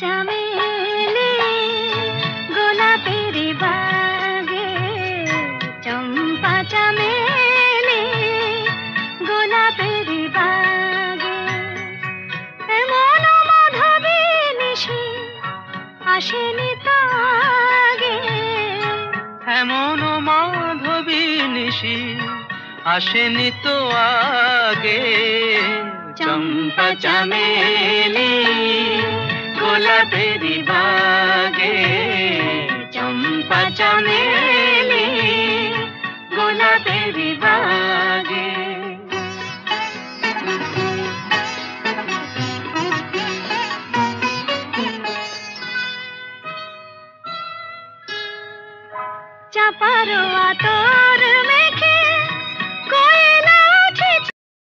চামেলি গোলাপের বাগে, চম্পা চামেলি গোলাপের বাগে, এমন মাধবী নিশি আসেনি তো আগে, এমন মাধবী নিশি আসেনি তো আগে। চম্পা চামেলি গোলাপের বাগে, চম্পা চামেলি গোলাপের বাগে।